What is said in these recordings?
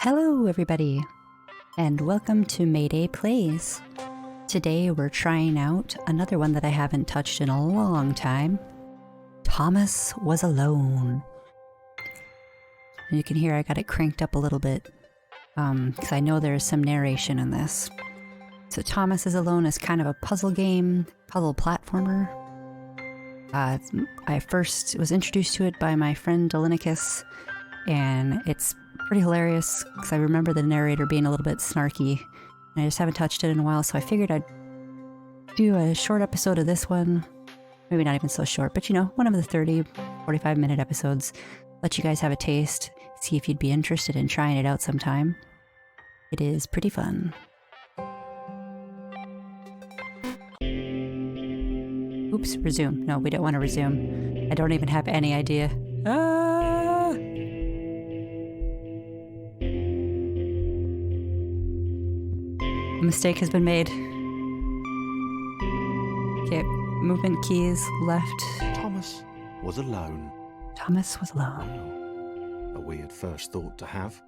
Hello everybody, and welcome to Mayday Plays. Today we're trying out another one that I haven't touched in a long time. Thomas Was Alone. And you can hear I got it cranked up a little bit, because I know there's some narration in this. So Thomas Is Alone is kind of a puzzle game, puzzle platformer. I first was introduced to it by my friend Dalinicus, and it's pretty hilarious because I remember the narrator being a little bit snarky, and I just haven't touched it in a while, so I figured I'd do a short episode of this one. Maybe not even so short, but you know, one of the 30, 45 minute episodes. Let you guys have a taste, see if you'd be interested in trying it out sometime. It is pretty fun. Oops, resume. No, we don't want to resume. I don't even have any idea. Ah! A mistake has been made. Okay, movement keys left. Thomas was alone. Thomas was alone. A weird first thought to have.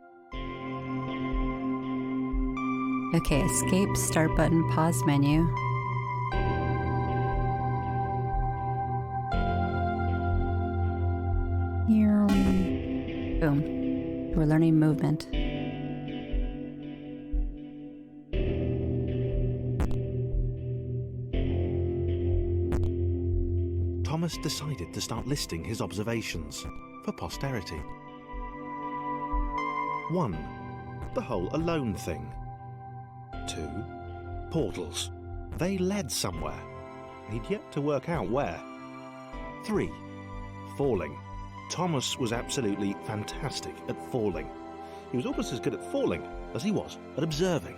Okay, escape, start button, pause menu. Here, boom. We're learning movement. Thomas decided to start listing his observations for posterity. 1. The whole alone thing. 2. Portals. They led somewhere. He'd yet to work out where. 3. Falling. Thomas was absolutely fantastic at falling. He was almost as good at falling as he was at observing.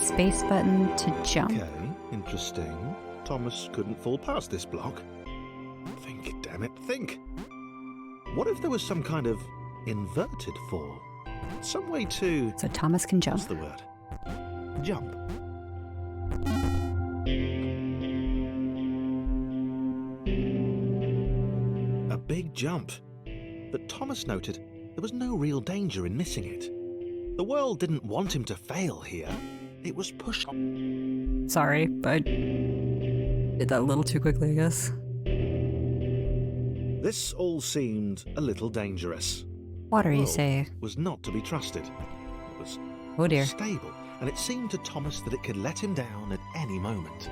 Space button to jump. Okay, interesting. Thomas couldn't fall past this block. Think, damn it, think. What if there was some kind of inverted fall? Some way to... So Thomas can jump. What's the word? Jump. A big jump. But Thomas noted there was no real danger in missing it. The world didn't want him to fail here. It was pushed on. Sorry, but did that a little too quickly, I guess. This all seemed a little dangerous. Water, you The say? world was not to be trusted. It was Oh dear. stable, and it seemed to Thomas that it could let him down at any moment.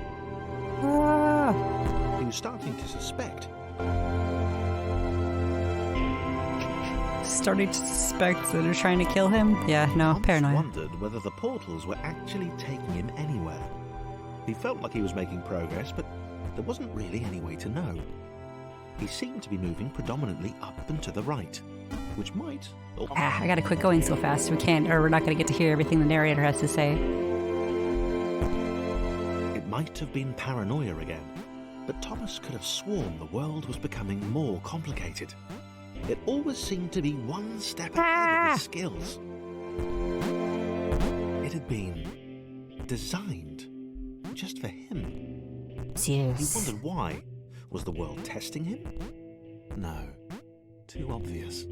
Ah! He was starting to suspect. Starting to suspect that they're trying to kill him? Yeah, no, Thomas paranoia. wondered whether the portals were actually taking him anywhere. He felt like he was making progress, but there wasn't really any way to know. He seemed to be moving predominantly up and to the right, which might... I gotta quit going so fast. We can't, or we're not gonna get to hear everything the narrator has to say. It might have been paranoia again, but Thomas could have sworn the world was becoming more complicated. It always seemed to be one step ahead of his skills. It had been designed just for him. He Serious. wondered why. Was the world testing him? No. Too obvious.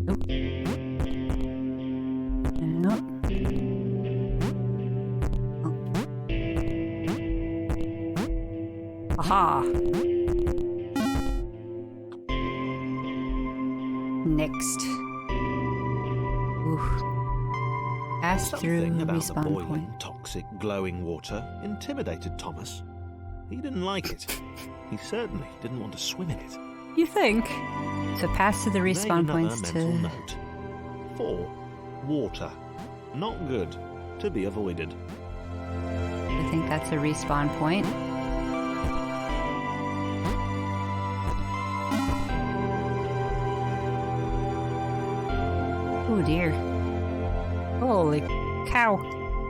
Nope. Nope. Oh. Aha! Next. Oof. Pass through Something about the respawn boiling, point. toxic, glowing water intimidated Thomas. He didn't like it. He certainly didn't want to swim in it. You think? So pass to the Made respawn another points mental to... note. 4. Water. Not good. To be avoided. I think that's a respawn point. Oh dear. Holy cow.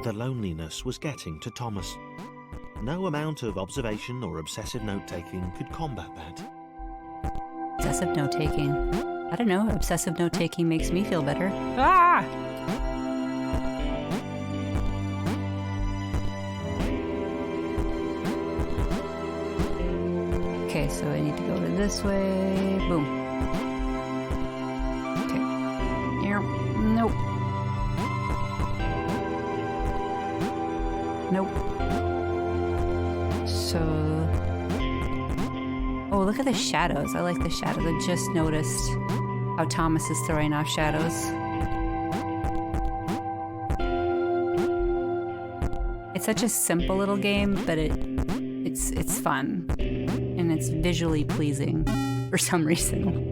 The loneliness was getting to Thomas. No amount of observation or obsessive note-taking could combat that. Obsessive note-taking. I don't know, obsessive note-taking makes me feel better. Ah! so I need to go this way. Boom. Okay. Nope. Nope. So... Oh, look at the shadows. I like the shadows. I just noticed how Thomas is throwing off shadows. It's such a simple little game, but it's fun. And it's visually pleasing for some reason.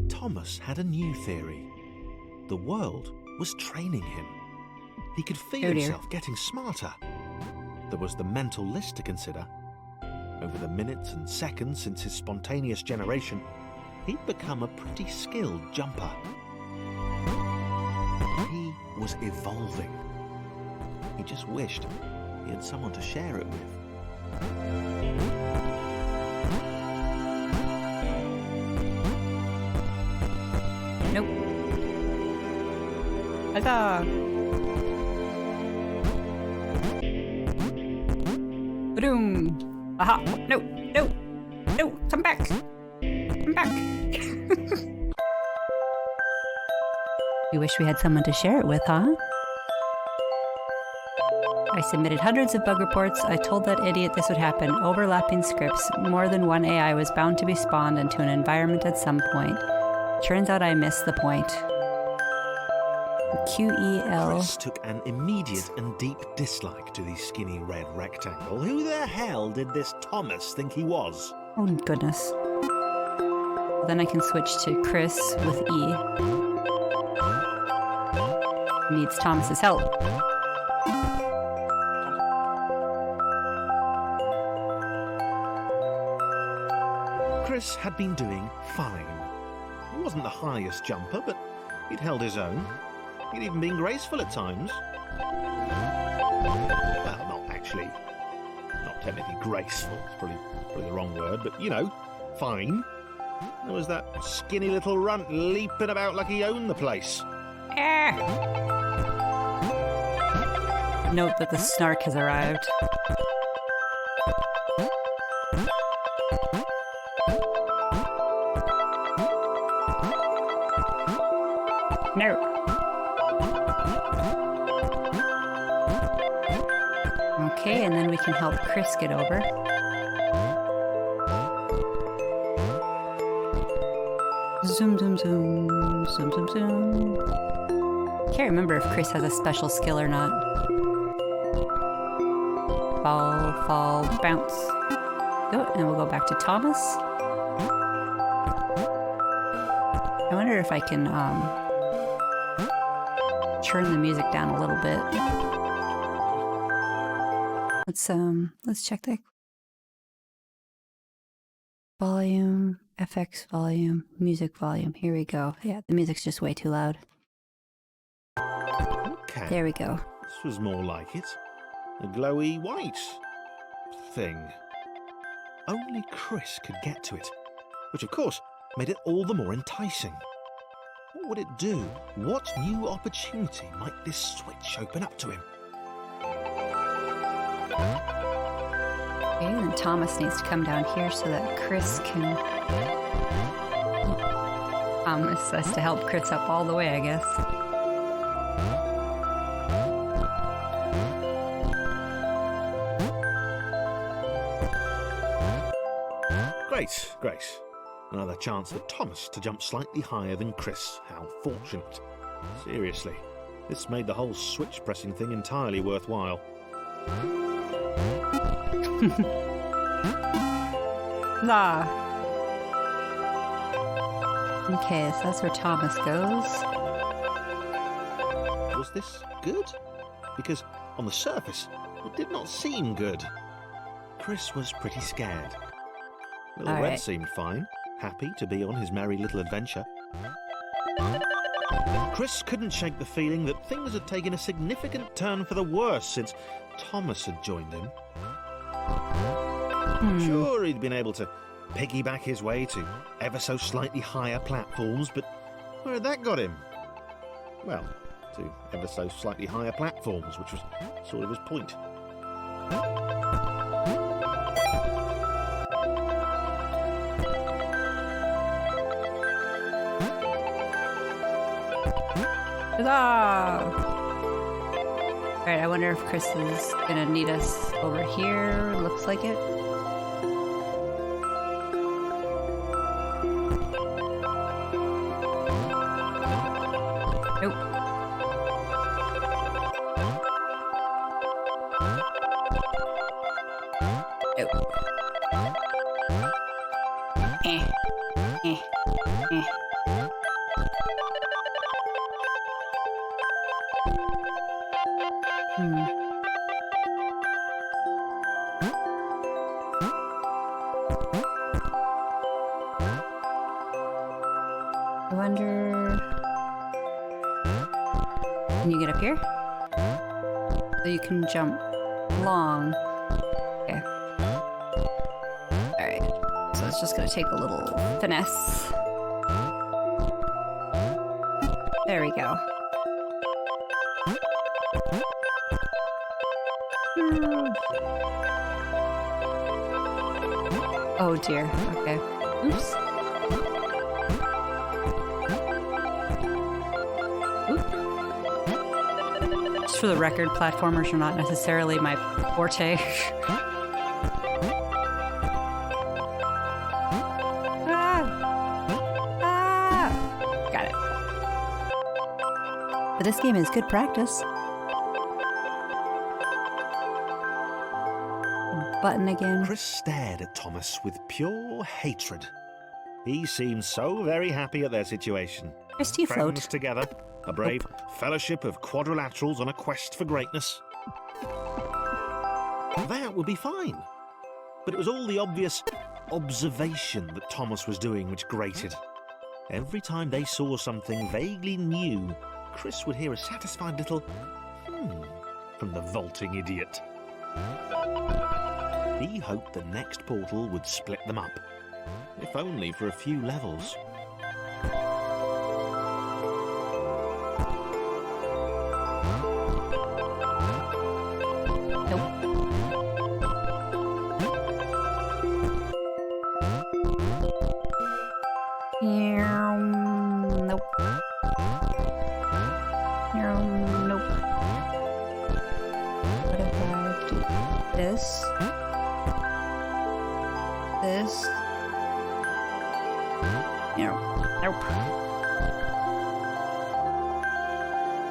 Thomas had a new theory. The world was training him. He could feel himself getting smarter. There was the mental list to consider. Over the minutes and seconds since his spontaneous generation, he'd become a pretty skilled jumper. He was evolving. He just wished he had someone to share it with. Nope. Huzzah! Boom! Aha! No! No! No! Come back! Come back! We wish we had someone to share it with, huh? I submitted hundreds of bug reports. I told that idiot this would happen. Overlapping scripts. More than one AI was bound to be spawned into an environment at some point. Turns out I missed the point. QEL. Chris took an immediate and deep dislike to the skinny red rectangle. Who the hell did this Thomas think he was? Oh, goodness. Then I can switch to Chris with E. Needs Thomas's help. Chris had been doing fine. He wasn't the highest jumper, but he'd held his own. He'd even been graceful at times. Well, not actually. Not technically graceful. It's probably the wrong word, but, you know, fine. There was that skinny little runt leaping about like he owned the place. Note that the snark has arrived. No. Okay, and then we can help Chris get over. Zoom, zoom, zoom. Zoom, zoom, zoom. Can't remember if Chris has a special skill or not. Fall, fall, bounce. Oh, and we'll go back to Thomas. I wonder if I can turn the music down a little bit. Let's check that. Volume, FX volume, music volume. Here we go. Yeah, the music's just way too loud. Okay. There we go. This was more like it. A glowy white thing. Only Chris could get to it, which of course made it all the more enticing. What would it do? What new opportunity might this switch open up to him? Okay, and Thomas needs to come down here so that Chris can... Thomas has to help Chris up all the way, I guess. Great, great. Another chance for Thomas to jump slightly higher than Chris. How fortunate. Seriously, this made the whole switch pressing thing entirely worthwhile. Nah. Okay, so that's where Thomas goes. Was this good? Because on the surface, it did not seem good. Chris was pretty scared. Little Red seemed fine, happy to be on his merry little adventure. Chris couldn't shake the feeling that things had taken a significant turn for the worse since Thomas had joined him. Sure, he'd been able to piggyback his way to ever so slightly higher platforms, but where had that got him? Well, to ever so slightly higher platforms, which was sort of his point. Huzzah! Alright, I wonder if Chris is gonna need us over here. Looks like it. Nope. Nope. Eh. Eh. Eh. I wonder... Can you get up here? So you can jump long. Okay. Alright. So it's just gonna take a little finesse. There we go. Oh dear. Okay. Oops. Just for the record, platformers are not necessarily my forte. Got it. But this game is good practice. Button again. Chris stared at Thomas with pure hatred. He seemed so very happy at their situation. Chris, do you float? Friends together, a brave fellowship of quadrilaterals on a quest for greatness. That would be fine. But it was all the obvious observation that Thomas was doing which grated. Every time they saw something vaguely new, Chris would hear a satisfied little from the vaulting idiot. He hoped the next portal would split them up, if only for a few levels. Nope. Nope. What if I do this? This? Nope.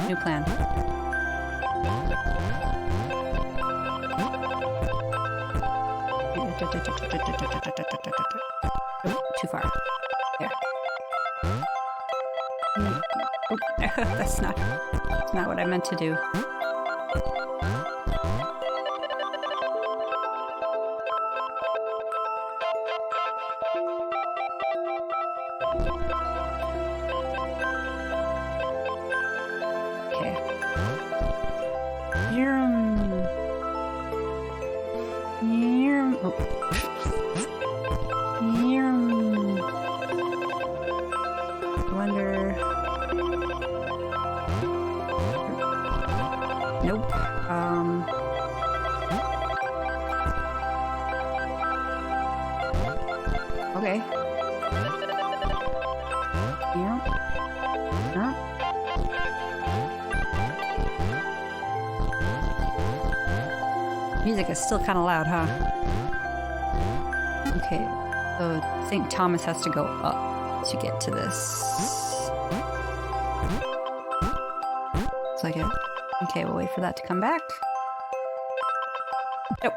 New plan. Too far. There. Oh, that's not what I meant to do. Okay. Nope. Okay. Music is still kind of loud, huh? Okay, so I think Thomas has to go up to get to this. Looks like it. Okay, we'll wait for that to come back. Nope.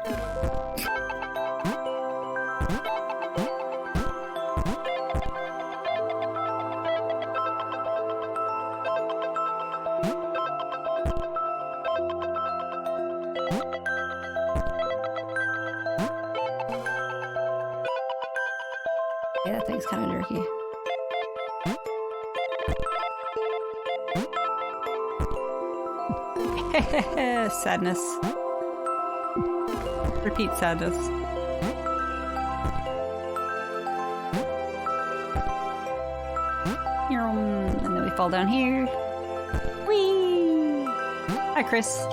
Yeah, that thing's kind of jerky. Sadness. Repeat sadness. And then we fall down here. Whee! Hi, Chris.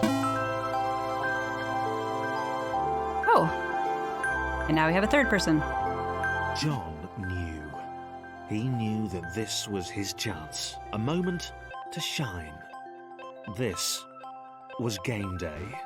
And now we have a third person. John knew. He knew that this was his chance. A moment to shine. This was game day.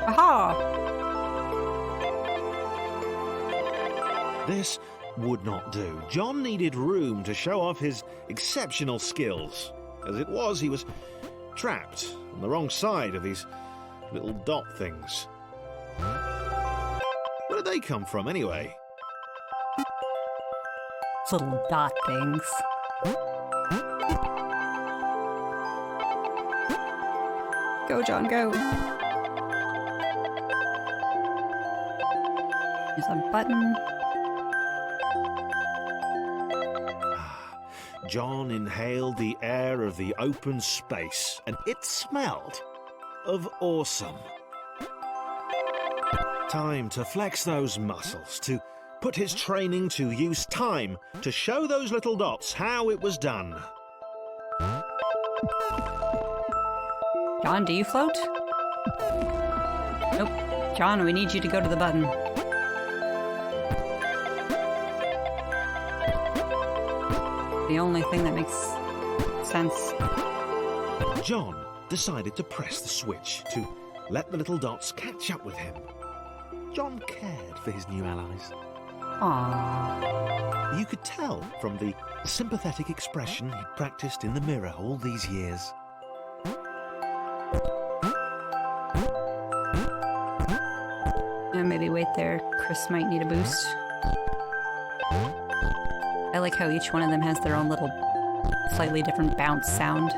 Aha! This would not do. John needed room to show off his exceptional skills. As it was, he was trapped on the wrong side of these little dot things. Where did they come from, anyway? Little dot things. Go, John, go. There's a button. John inhaled the air of the open space, and it smelled of awesome. Time to flex those muscles, to put his training to use. Time to show those little dots how it was done. John, do you float? Nope. John, we need you to go to the button. The only thing that makes sense. John decided to press the switch to let the little dots catch up with him. John cared for his new allies. Aww. You could tell from the sympathetic expression he'd practiced in the mirror all these years. Yeah, maybe wait there. Chris might need a boost. I like how each one of them has their own little, slightly different bounce sound.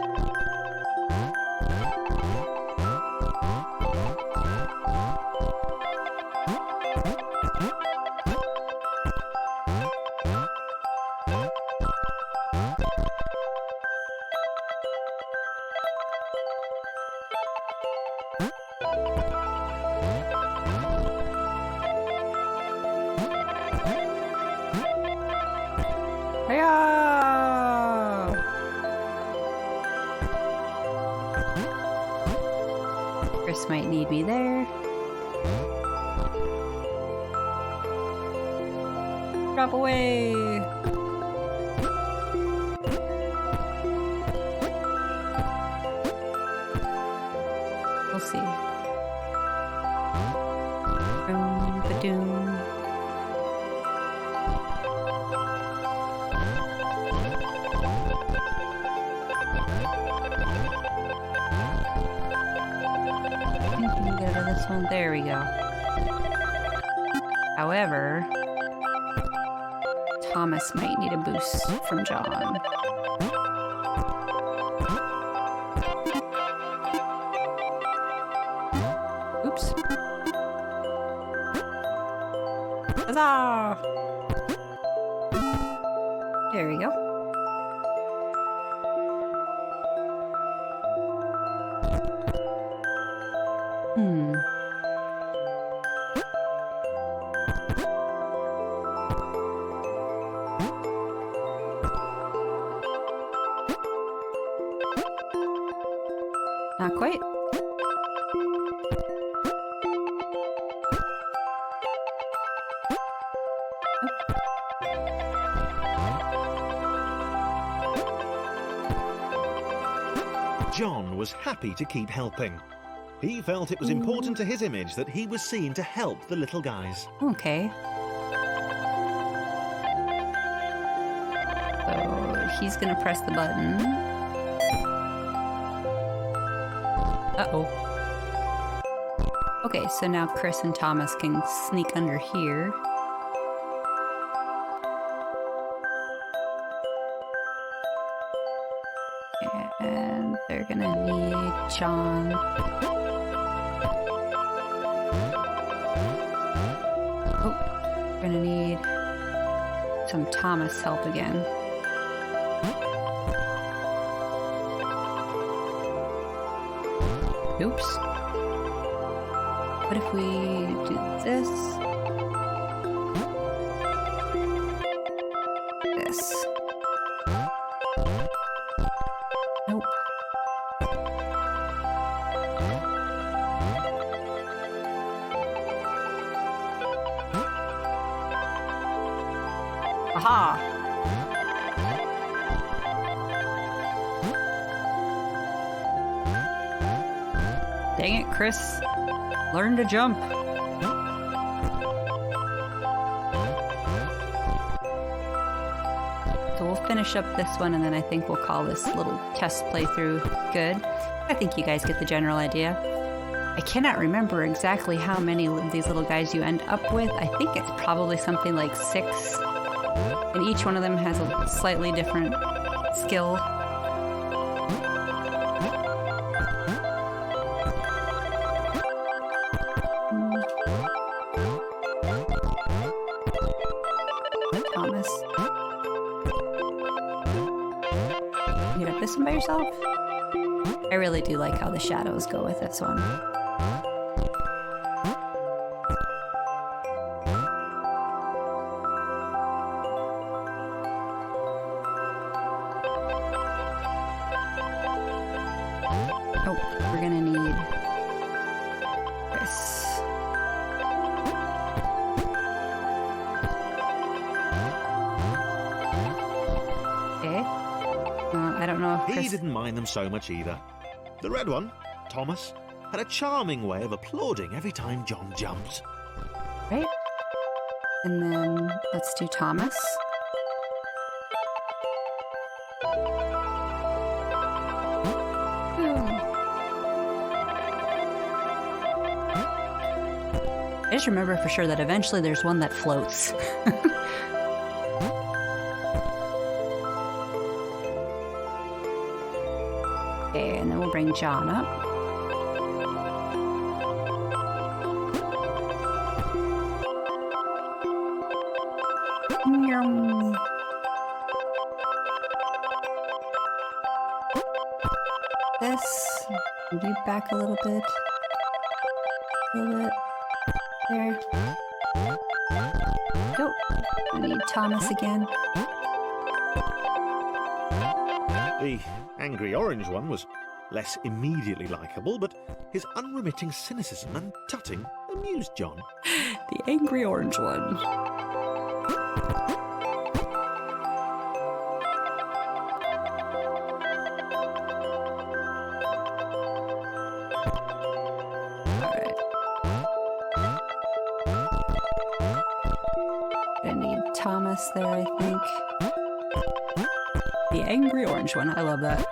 Chris might need me there. Drop away! We'll see. Boom, ba-doom. This one, there we go. However, Thomas might need a boost from John. Oops. Huzzah! There we go. Not quite. John was happy to keep helping. He felt it was important to his image that he was seen to help the little guys. Okay. So he's gonna press the button. Uh-oh. Okay, so now Chris and Thomas can sneak under here. And they're gonna need John. Oh, we're gonna need some Thomas help again. Oops. What if we do this? This. Nope. Aha! Dang it, Chris. Learn to jump. So we'll finish up this one, and then I think we'll call this little test playthrough good. I think you guys get the general idea. I cannot remember exactly how many of these little guys you end up with. I think it's probably something like 6. And each one of them has a slightly different skill. Thomas. You got this one by yourself? I really do like how the shadows go with this one. Oh, we're gonna need this. Okay. I don't know if Chris... He didn't mind them so much either. The red one, Thomas, had a charming way of applauding every time John jumped. Right? And then let's do Thomas. I just remember for sure that eventually there's one that floats. Okay, and then we'll bring John up. This, move you back a little bit. A little bit. There. Oh, I need Thomas again. The angry orange one was less immediately likeable, but his unremitting cynicism and tutting amused John. The angry orange one. Thomas there, I think. The angry orange one. I love that.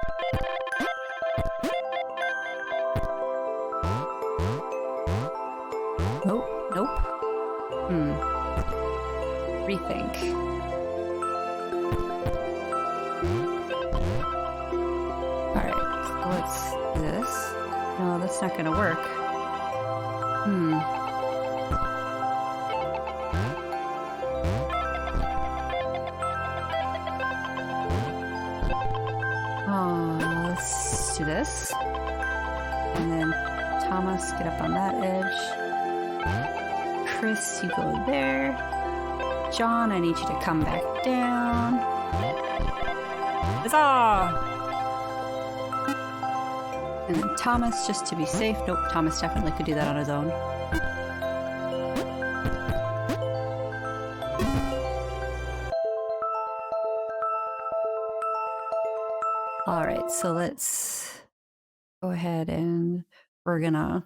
Nope. Nope. Rethink. Alright, so what's this? No, that's not gonna work. Let's do this. And then Thomas, get up on that edge. Chris, you go there. John, I need you to come back down. Huzzah! And then Thomas, just to be safe. Nope, Thomas definitely could do that on his own. Alright, so let's go ahead and we're gonna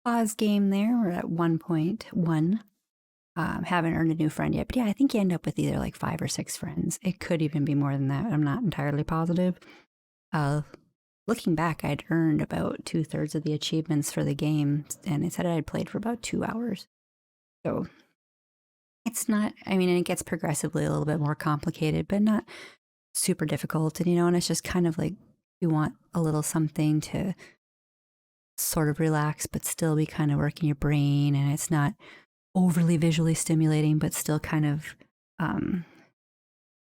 pause game there. We're at 1.1. Haven't earned a new friend yet, but yeah, I think you end up with either like 5 or 6 friends. It could even be more than that. I'm not entirely positive. Looking back, I'd earned about 2/3 of the achievements for the game, and it said I'd played for about 2 hours. So it's not, I mean, it gets progressively a little bit more complicated, but not super difficult. And, and it's just kind of like you want a little something to sort of relax, but still be kind of working your brain. And it's not overly visually stimulating, but still kind of a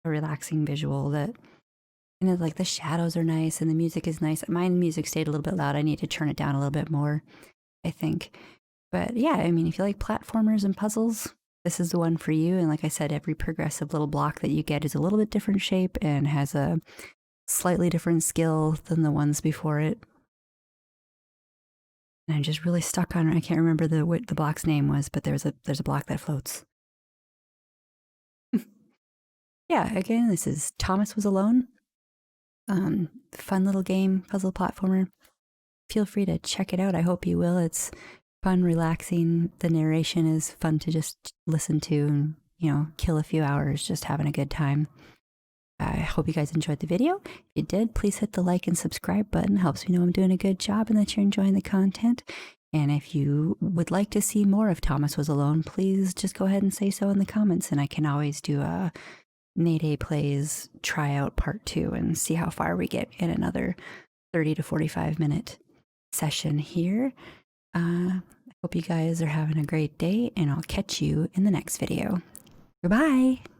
relaxing visual that, And like the shadows are nice and the music is nice. My music stayed a little bit loud. I need to turn it down a little bit more, I think. But yeah, I mean, if you like platformers and puzzles, this is the one for you. And like I said, every progressive little block that you get is a little bit different shape and has a slightly different skill than the ones before it. And I'm just really stuck on it. I can't remember what the block's name was, but there's a block that floats. Yeah, again, this is Thomas Was Alone. Fun little game, puzzle platformer. Feel free to check it out. I hope you will. It's fun, relaxing. The narration is fun to just listen to and, you know, kill a few hours just having a good time. I hope you guys enjoyed the video. If you did, please hit the like and subscribe button. It helps me know I'm doing a good job and that you're enjoying the content. And if you would like to see more of Thomas Was Alone, please just go ahead and say so in the comments, and I can always do a Mayday Plays tryout part 2 and see how far we get in another 30 to 45 minute session here. I hope you guys are having a great day, and I'll catch you in the next video. Goodbye!